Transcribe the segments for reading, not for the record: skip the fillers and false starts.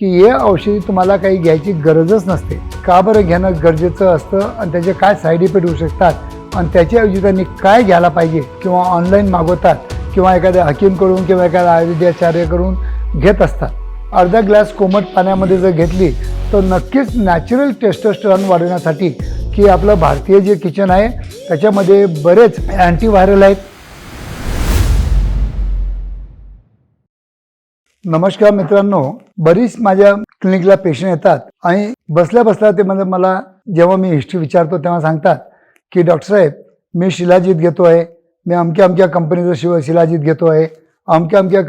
की हे औषधी तुम्हाला काही घ्यायची गरजच नसते. का बरं घेणं गरजेचं असतं आणि त्याचे काय साईड इफेक्ट होऊ शकतात आणि त्याच्याऐवजी त्यांनी काय घ्यायला पाहिजे किंवा ऑनलाईन मागवतात किंवा एखाद्या हकीमकडून किंवा एखाद्या आयुर्वेदाचार्याकडून घेत असतात. अर्धा ग्लास कोमट पाण्यामध्ये जर घेतली तर नक्कीच नॅचरल टेस्टोस्टेरॉन वाढवण्यासाठी की आपलं भारतीय जे किचन आहे त्याच्यामध्ये बरेच अँटीव्हायरल आहेत. नमस्कार मित्रांनो, बरीच माझ्या क्लिनिकला पेशंट येतात आणि बसल्या बसल्या ते म्हणजे मला जेव्हा मी हिस्ट्री विचारतो तेव्हा सांगतात की डॉक्टर साहेब, मी शिलाजीत घेतो आहे, मी अमक्या कंपनीचं शिलाजीत घेतो आहे, अमक्या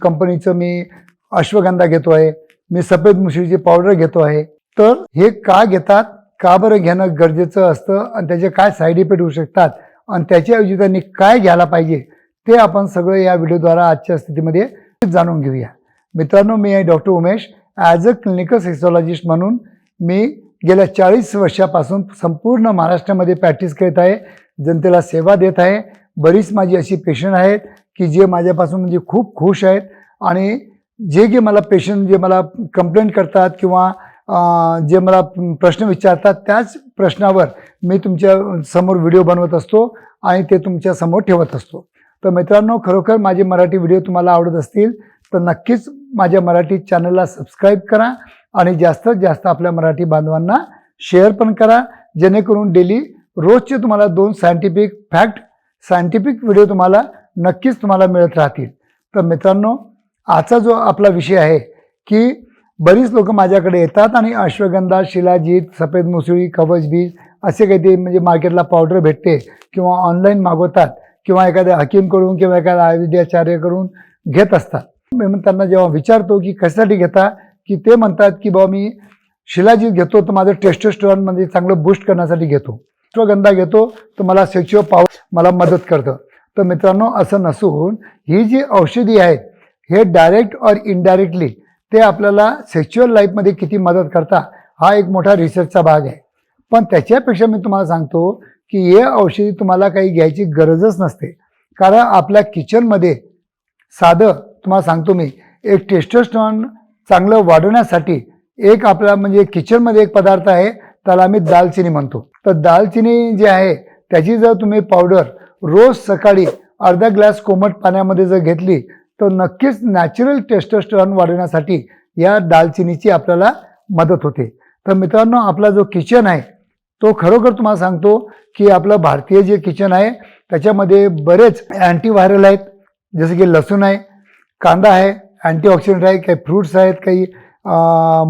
कंपनीचं मी अश्वगंधा घेतो आहे, मी सफेद मुसळीची पावडर घेतो आहे. तर हे का घेतात, का बरं घेणं गरजेचं असतं आणि त्याचे काय साईड इफेक्ट होऊ शकतात आणि त्याच्याऐवजी त्यांनी काय घ्यायला पाहिजे ते आपण सगळं या व्हिडिओद्वारा आजच्या स्थितीमध्ये जाणून घेऊया. मित्रांनो, मी आहे doctor Umesh. As a clinical sexologist म्हणून मी गेल्या 40 वर्षापासून संपूर्ण महाराष्ट्रामध्ये प्रॅक्टिस करत आहे, जनतेला सेवा देत आहे. बरीच माझी अशी पेशंट आहेत की जे माझ्यापासून म्हणजे खूप खुश आहेत आणि जे मला पेशंट जे मला कंप्लेंट करतात किंवा जे मला प्रश्न विचारतात त्याच प्रश्नावर मी तुमच्या समोर व्हिडिओ बनवत असतो आणि ते तुमच्या समोर ठेवत असतो. तर मित्रांनो, खरोखर माझे मराठी व्हिडिओ तुम्हाला आवडत असतील तर नक्कीच माझ्या मराठी चॅनलला सबस्क्राईब करा आणि जास्तीत जास्त आपल्या मराठी बांधवांना शेअर पण करा, जेणेकरून डेली रोजचे तुम्हाला 2 सायंटिफिक व्हिडिओ तुम्हाला नक्कीच मिळत राहतील. तर मित्रांनो, आजचा जो आपला विषय आहे की बरीच लोक माझ्याकडे येतात आणि अश्वगंधा, शिलाजीत, सफेद मुसळी, कवचबीज असे काही म्हणजे मार्केटला पावडर भेटते किंवा ऑनलाईन मागवतात किंवा एखाद्या हकीमकडून किंवा एखाद्या आयुर्वेदाचार्याकडून घेत असतात. मी त्यांना जेव्हा विचारतो की कशासाठी घेता, की ते म्हणतात की बाबा मी शिलाजीत घेतो तर माझं टेस्टोस्टेरॉन म्हणजे चांगलं बूस्ट करण्यासाठी घेतो, अश्वगंधा घेतो तर मला सेक्शुअल पॉवर मला मदत करतं. तर मित्रांनो, असं नसून ही जी औषधी आहेत हे डायरेक्ट और इनडायरेक्टली ते आपल्याला सेक्शुअल लाईफमध्ये किती मदत करता हा एक मोठा रिसर्चचा भाग आहे. पण त्याच्यापेक्षा मी तुम्हाला सांगतो की हे औषधी तुम्हाला काही घ्यायची गरजच नसते. कारण आपल्या किचनमध्ये साधं तुम्हाला सांगतो मी, एक टेस्टोस्टेरॉन चांगलं वाढवण्यासाठी एक आपला म्हणजे किचनमध्ये एक पदार्थ आहे, त्याला आम्ही दालचिनी म्हणतो. तर दालचिनी जी आहे त्याची जर तुम्ही पावडर रोज सकाळी अर्धा ग्लास कोमट पाण्यामध्ये जर घेतली तर नक्कीच नॅचरल टेस्टोस्टेरॉन वाढवण्यासाठी या दालचिनीची आपल्याला मदत होते. तर मित्रांनो, आपला जो किचन आहे तो खरोखर तुम्हाला सांगतो की आपलं भारतीय जे किचन आहे त्याच्यामध्ये बरेच अँटीव्हायरल आहेत, जसं की लसूण आहे, कांदा आहे, अँटीऑक्सिडंट आहे, काही फ्रूट्स आहेत, काही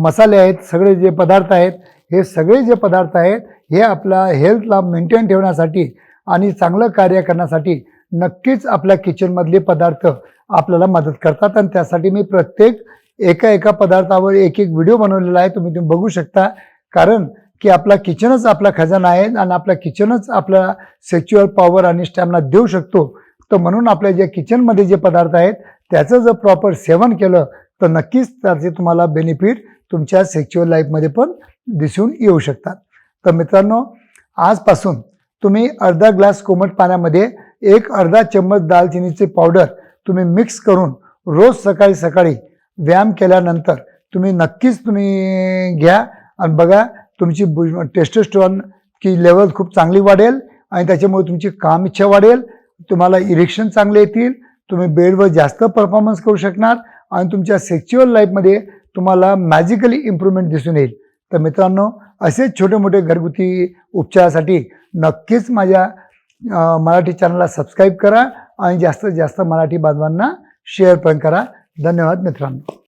मसाले आहेत, सगळे जे पदार्थ आहेत हे सगळे जे पदार्थ आहेत हे आपल्या हेल्थला मेंटेन ठेवण्यासाठी आणि चांगलं कार्य करण्यासाठी नक्कीच आपल्या किचनमधले पदार्थ आपल्याला मदत करतात. आणि त्यासाठी मी प्रत्येक एका पदार्थावर एक व्हिडिओ बनवलेला आहे, तुम्ही बघू शकता. कारण की आपला किचनच आपला खजाना आहे आणि आपल्या किचनच आपला सेक्शुअल पॉवर आणि स्टॅमिना देऊ शकतो. तर म्हणून आपल्या जे किचनमध्ये जे पदार्थ आहेत त्याचं जर प्रॉपर सेवन केलं तर नक्कीच त्याचे तुम्हाला बेनिफिट तुमच्या सेक्शुअल लाईफमध्ये पण दिसून येऊ शकतात. तर मित्रांनो, आजपासून तुम्ही अर्धा ग्लास कोमट पाण्यामध्ये अर्धा चम्मच दालचिनीची पावडर तुम्ही मिक्स करून रोज सकाळी व्यायाम केल्यानंतर तुम्ही नक्कीच घ्या आणि बघा, तुमची टेस्टोस्टेरॉन की लेवल खूप चांगली वाढेल आणि त्याच्यामुळे तुमची काम इच्छा वाढेल, तुम्हाला इरेक्शन चांगले येतील, तुम्ही बेडवर जास्त परफॉर्मन्स करू शकणार आणि तुमच्या सेक्शुअल लाईफमध्ये तुम्हाला मॅजिकली इम्प्रूव्हमेंट दिसून येईल. तर मित्रांनो, असेच छोटे मोठे घरगुती उपचारासाठी नक्कीच माझ्या मराठी चॅनलला सबस्क्राईब करा आणि जास्तीत जास्त मराठी बांधवांना शेअर पण करा. धन्यवाद मित्रांनो.